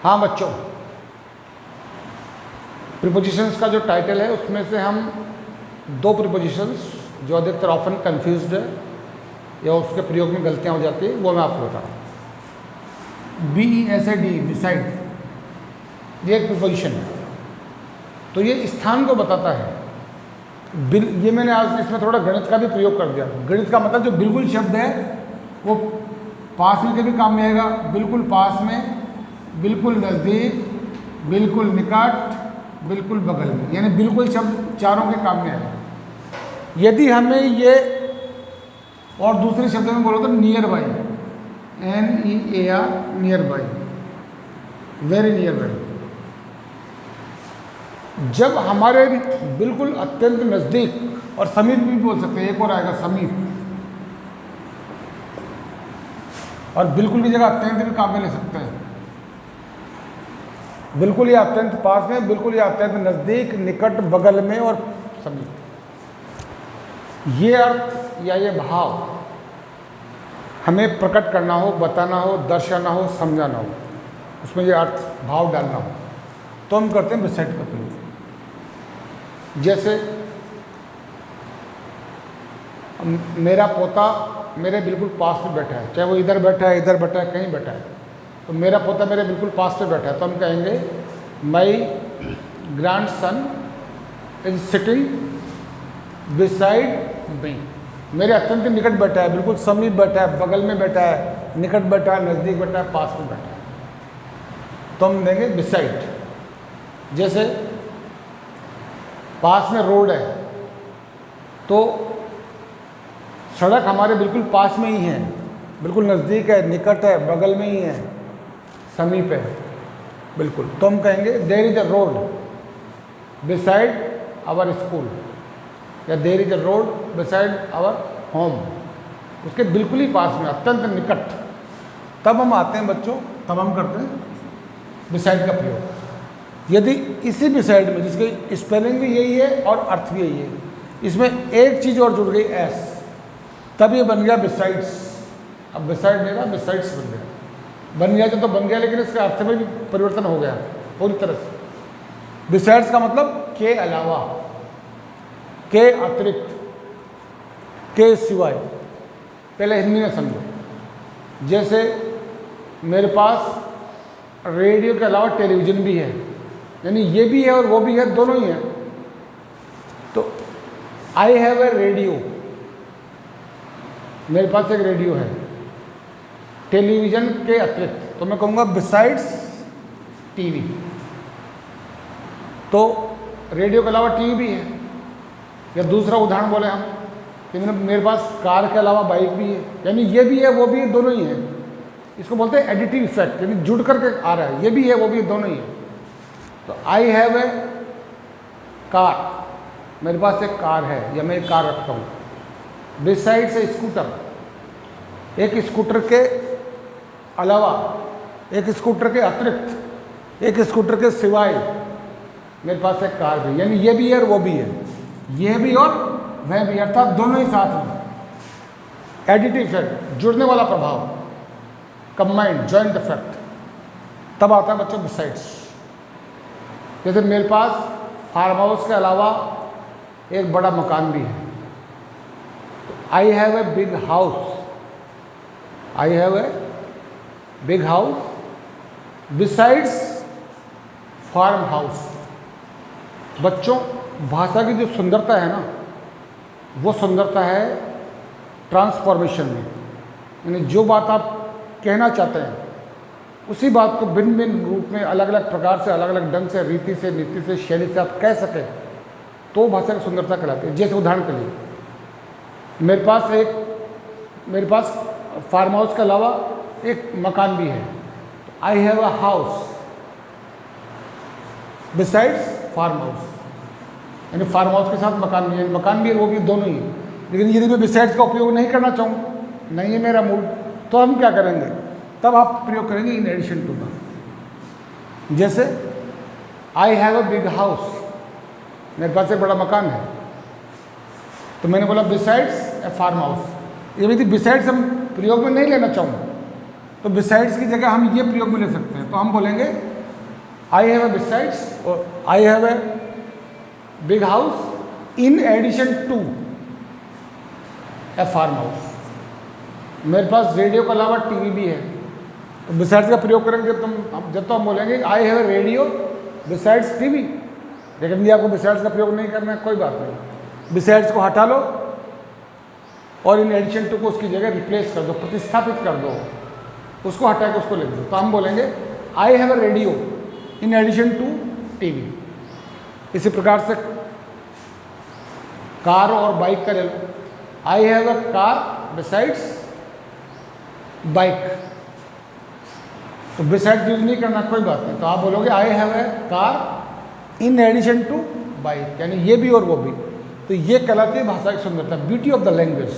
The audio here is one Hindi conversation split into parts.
हाँ बच्चों, प्रीपोजिशंस का जो टाइटल है उसमें से हम दो प्रीपोजिशंस जो अधिकतर ऑफन कंफ्यूज्ड है या उसके प्रयोग में गलतियां हो जाती है वो मैं आपको बता रहा हूँ। BESAD, बिसाइड, ये एक प्रीपोजिशन है, तो ये स्थान को बताता है। ये मैंने आज इसमें थोड़ा गणित का भी प्रयोग कर दिया। गणित का मतलब जो बिल्कुल शब्द है वो पास में के भी काम में आएगा, बिल्कुल पास में, बिल्कुल नज़दीक, बिल्कुल निकट, बिल्कुल बगल में, यानी बिल्कुल शब्द चारों के काम में आएगा। यदि हमें ये और दूसरे शब्दों में बोलो तो near by, NEAR, near by, very near by. जब हमारे बिल्कुल अत्यंत नज़दीक और समीप भी बोल सकते हैं, एक और आएगा समीप, और बिल्कुल की जगह अत्यंत भी काम में ले सकते हैं। बिल्कुल या अत्यंत पास में, बिल्कुल या अत्यंत नज़दीक, निकट, बगल में और समीप। ये अर्थ या ये भाव हमें प्रकट करना हो, बताना हो, दर्शाना हो, समझाना हो, उसमें ये अर्थ भाव डालना हो तो हम करते हैं बिसाइड का प्रयोग। जैसे मेरा पोता मेरे बिल्कुल पास में बैठा है, चाहे वो इधर बैठा है, इधर बैठा है, कहीं बैठा है, तो मेरा पोता मेरे बिल्कुल पास में बैठा है तो हम कहेंगे my grandson is sitting beside me. मेरे अत्यंत निकट बैठा है, बिल्कुल समीप बैठा है, बगल में बैठा है, निकट बैठा है, नज़दीक बैठा है, पास में बैठा है, तो हम देंगे बिसाइड। जैसे पास में रोड है तो सड़क हमारे बिल्कुल पास में ही है, बिल्कुल नज़दीक है, निकट है, बगल में ही है, समीप है बिल्कुल, तो हम कहेंगे there is a road beside our school, या there is a road beside our home, उसके बिल्कुल ही पास में, अत्यंत निकट। तब हम आते हैं बच्चों, तब हम करते हैं बिसाइड का प्रयोग। यदि इसी बिसाइड में, जिसके स्पेलिंग भी यही है और अर्थ भी यही है, इसमें एक चीज़ और जुड़ गई एस, तब ये बन गया बिसाइड्स। अब बिसाइड नहीं रहा, बिसाइड्स बन गया। बन गया तो बन गया, लेकिन इसके अर्थ में भी परिवर्तन हो गया पूरी तरह से। बिसाइड्स का मतलब के अलावा, के अतिरिक्त, के सिवाय। पहले हिंदी में समझो। जैसे मेरे पास रेडियो के अलावा टेलीविज़न भी है, यानी ये भी है और वो भी है, दोनों ही हैं। तो आई हैव ए रेडियो, मेरे पास एक रेडियो है, टेलीविज़न के अतिरिक्त, तो मैं कहूँगा बिसाइड्स टीवी। तो रेडियो के अलावा टीवी भी है। या दूसरा उदाहरण बोले हम कि मेरे पास कार के अलावा बाइक भी है, यानी ये भी है वो भी है, दोनों ही हैं। इसको बोलते हैं एडिटिव इफेक्ट, यानी जुड़ करके आ रहा है, ये भी है वो भी है, दोनों ही है। तो आई हैव ए कार, मेरे पास एक कार है या मैं एक कार रखता हूँ। बिसाइड्स ए स्कूटर, एक स्कूटर के अलावा, एक स्कूटर के अतिरिक्त, एक स्कूटर के सिवाय मेरे पास एक कार भी, यानी ये भी है और वो भी है, ये भी और वह भी, अर्थात दोनों ही साथ में। एडिटिव इफेक्ट, जुड़ने वाला प्रभाव, कंबाइंड, जॉइंट इफेक्ट, तब आता है बच्चों बिसाइड्स। जैसे मेरे पास फार्म हाउस के अलावा एक बड़ा मकान भी है, I have a big house, I have a big house besides farm house. बच्चों, भाषा की जो सुंदरता है ना, वो सुंदरता है ट्रांसफॉर्मेशन में, यानी जो बात आप कहना चाहते हैं उसी बात को भिन्न भिन्न रूप में, अलग अलग प्रकार से, अलग अलग ढंग से, रीति से, नीति से, शैली से आप कह सकें, तो भाषा की सुंदरता कहलाती है। जैसे उदाहरण के लिए मेरे पास फार्म हाउस के अलावा एक मकान भी है, I have a house besides farm house, यानी फार्म हाउस के साथ मकान भी है, मकान भी है वो भी, दोनों ही। लेकिन यदि मैं बिसाइड्स का उपयोग नहीं करना चाहूँ, नहीं है मेरा मूड, तो हम क्या करेंगे, तब आप प्रयोग करेंगे इन एडिशन टू का। जैसे आई हैव अ बिग हाउस, मेरे पास एक बड़ा मकान है, तो मैंने बोला बिसाइड्स ए फार्म हाउस। यदि बिसाइड्स हम प्रयोग में नहीं लेना चाहूँ तो बिसाइड्स की जगह हम ये प्रयोग में ले सकते हैं, तो हम बोलेंगे आई हैव ए बिसाइड्स, और I have a big house in addition to a farm house. मेरे पास रेडियो के अलावा टीवी भी है। तो बिसाइड्स का प्रयोग करेंगे जब तो हम बोलेंगे I have a radio besides TV. लेकिन ये आपको बिसाइड्स का प्रयोग नहीं करना है, कोई बात नहीं। बिसाइड्स को हटा लो और इन एडिशन टू को उसकी जगह रिप्लेस कर दो, प्रतिस्थापित कर दो, उसको हटा के उसको लिख दो। तो हम बोलेंगे I have a radio in addition to TV. इसी प्रकार से कार और बाइक का ले लो, I have a car besides bike. तो बिसाइड्स यूज नहीं करना, कोई बात नहीं। तो आप बोलोगे I have a car in addition to bike, यानी ये भी और वो भी। तो ये कहलाती है भाषा की सुंदरता, ब्यूटी ऑफ द लैंग्वेज।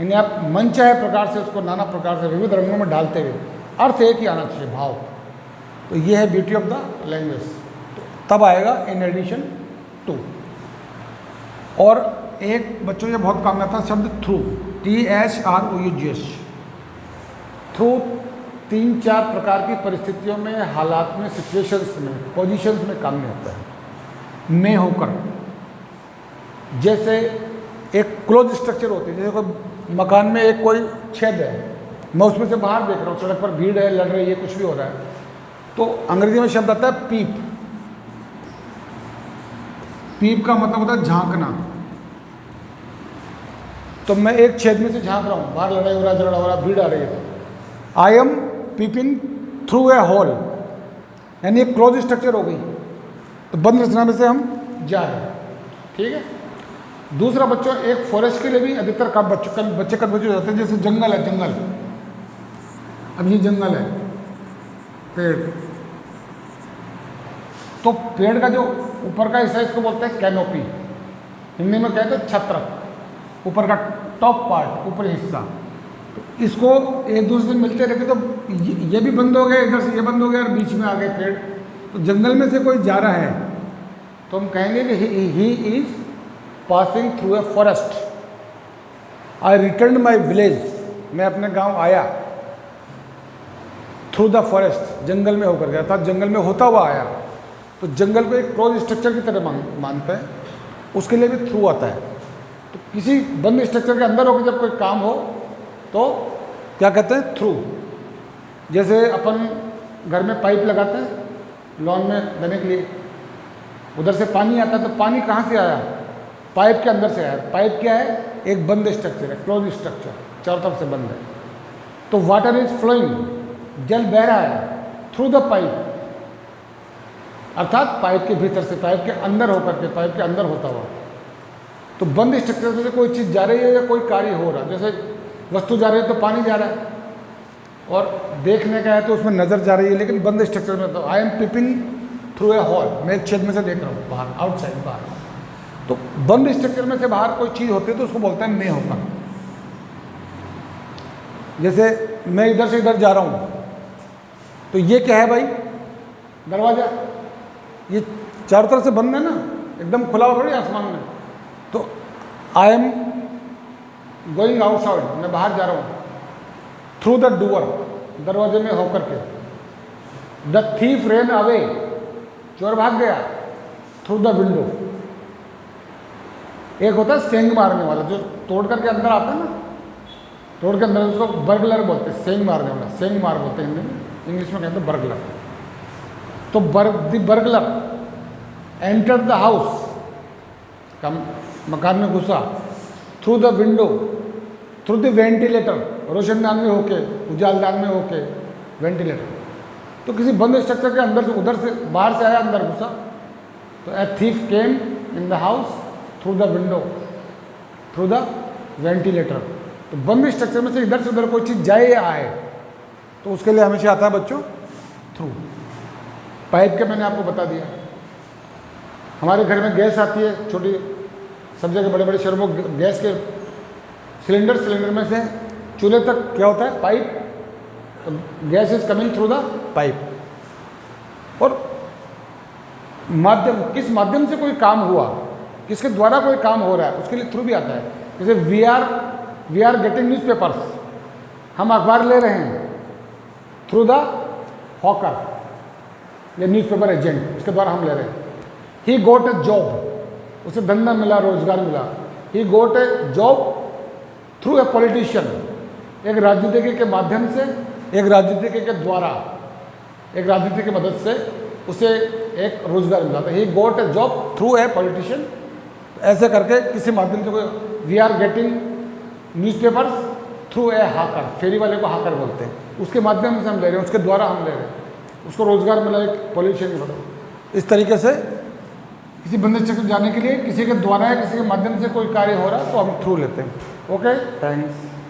यानी आप मन चाहे प्रकार से उसको नाना प्रकार से विविध रंगों में डालते हुए अर्थ एक ही आना चाहिए, भाव। तो ये है ब्यूटी ऑफ द लैंग्वेज। तो तब आएगा इन एडिशन टू। और एक बच्चों ये बहुत काम आता है शब्द थ्रू, THROUGH। थ्रू 3-4 प्रकार की परिस्थितियों में, हालात में, सिचुएशंस में, पोजीशंस में काम में होता है। में होकर, जैसे एक क्लोज स्ट्रक्चर होती है, जैसे कोई मकान में एक कोई छेद है, मैं उसमें से बाहर देख रहा हूँ, सड़क पर भीड़ है, लड़ रही है, कुछ भी हो रहा है, तो अंग्रेजी में शब्द आता है पीप। पीप का मतलब होता है झांकना। तो मैं एक छेद में से झांक रहा हूँ, बाहर लड़ाई हो रहा है, झगड़ा हो रहा है, भीड़ आ रही है, I am peeping through a hole, यानी एक क्लोज स्ट्रक्चर हो गई। तो बंद रचना में से हम जा रहे हैं, ठीक है। दूसरा बच्चों, एक फॉरेस्ट के लिए भी अधिकतर का बच्चे कन्फ्यूज हो जाते हैं। जैसे जंगल है, जंगल, अब ये जंगल है, पेड़, तो पेड़ का जो ऊपर का हिस्सा इसको बोलते हैं कैनोपी, हिंदी में कहते हैं छत्रक, ऊपर का टॉप पार्ट, ऊपरी हिस्सा। तो इसको एक दूसरे से मिलते रहते, तो ये भी बंद हो गया, इधर से ये बंद हो गया और बीच में आ गए पेड़। तो जंगल में से कोई जा रहा है तो हम कहेंगे कि he is passing through a forest. I return my village, मैं अपने गांव आया, थ्रू द फॉरेस्ट, जंगल में होकर गया, अर्थात जंगल में होता हुआ आया। तो जंगल को एक क्लोज स्ट्रक्चर की तरह मानते हैं, उसके लिए भी थ्रू आता है। तो किसी बंद स्ट्रक्चर के अंदर होकर जब कोई काम हो तो क्या कहते हैं, थ्रू। जैसे अपन घर में पाइप लगाते हैं लॉन में देने के लिए, उधर से पानी आता है, तो पानी कहाँ से आया, पाइप के अंदर से आया। पाइप क्या है, एक बंद स्ट्रक्चर है, क्लोज स्ट्रक्चर, चारों तरफ से बंद है। तो वाटर इज फ्लोइंग, जल बह रहा है थ्रू द पाइप, अर्थात पाइप के भीतर से, पाइप के अंदर होकर के, पाइप के अंदर होता हुआ। तो बंद स्ट्रक्चर में से कोई चीज़ जा रही है या कोई कार्य हो रहा है, जैसे वस्तु जा रही है तो पानी जा रहा है, और देखने का है तो उसमें नज़र जा रही है, लेकिन बंद स्ट्रक्चर में तो I am peeping through a hole, मैं एक छेद में से देख रहा हूँ बाहर, आउटसाइड बाहर। तो बंद स्ट्रक्चर में से बाहर कोई चीज़ होती है तो उसको बोलते हैं में होकर। जैसे मैं इधर से इधर जा रहा हूँ, तो ये क्या है भाई, दरवाज़ा, ये चारों तरफ से बंद है ना, एकदम खुला हुआ थोड़ी आसमान में। तो आई एम गोइंग आउटसाइड, मैं बाहर जा रहा हूँ, थ्रू द डोर, दरवाजे में होकर के। द थीफ रेन अवे, चोर भाग गया, थ्रू द विंडो। एक होता है सेंग मारने वाला, जो तोड़ करके अंदर आता है ना, तोड़ के अंदर, उसको बर्गलर बोलते हैं, सेंग मारने वाला, सेंग मार बोलते हैं हिंदी में, इंग्लिश में कहते हैं बर्गलर। तो बर्गलर एंटर द हाउस, मकान में घुसा, through the window, through the ventilator, रोशनदान में होके, उजालदान में होके, वेंटिलेटर। तो किसी बंद स्ट्रक्चर के अंदर से, उधर से बाहर से आया, अंदर घुसा। तो a thief came in the house through the window, through the ventilator. तो बंद स्ट्रक्चर में से इधर से उधर कोई चीज़ जाए या आए तो उसके लिए हमेशा आता है बच्चों थ्रू। पाइप के मैंने आपको बता दिया। हमारे घर में गैस आती है, छोटी, सब जगह बड़े बड़े शहरों में गैस के सिलेंडर में से चूल्हे तक क्या होता है, पाइप। तो gas is coming through the pipe. और माध्यम, किस माध्यम से कोई काम हुआ, किसके द्वारा कोई काम हो रहा है, उसके लिए थ्रू भी आता है। जैसे वी आर गेटिंग न्यूज़पेपर्स, हम अखबार ले रहे हैं, थ्रू द हॉकर। या न्यूज़पेपर एजेंट, उसके द्वारा हम ले रहे हैं। ही गोट ए जॉब, उसे धंधा मिला, रोजगार मिला। He got a job through a politician, एक राजनीतिज्ञ के माध्यम से, एक राजनीतिज्ञ के द्वारा, एक राजनीति की मदद से उसे एक रोजगार मिला था। He got a job through a politician, ऐसे करके किसी माध्यम से। We are getting newspapers through a hawker, फेरी वाले को हाकर बोलते हैं, उसके माध्यम से हम ले रहे हैं, उसके द्वारा हम ले रहे हैं, उसको रोजगार मिला एक पॉलिटिशियन की मदद। इस तरीके से किसी बंदे तक जाने के लिए किसी के द्वारा या किसी के माध्यम से कोई कार्य हो रहा है तो हम थ्रू लेते हैं। Okay, thanks.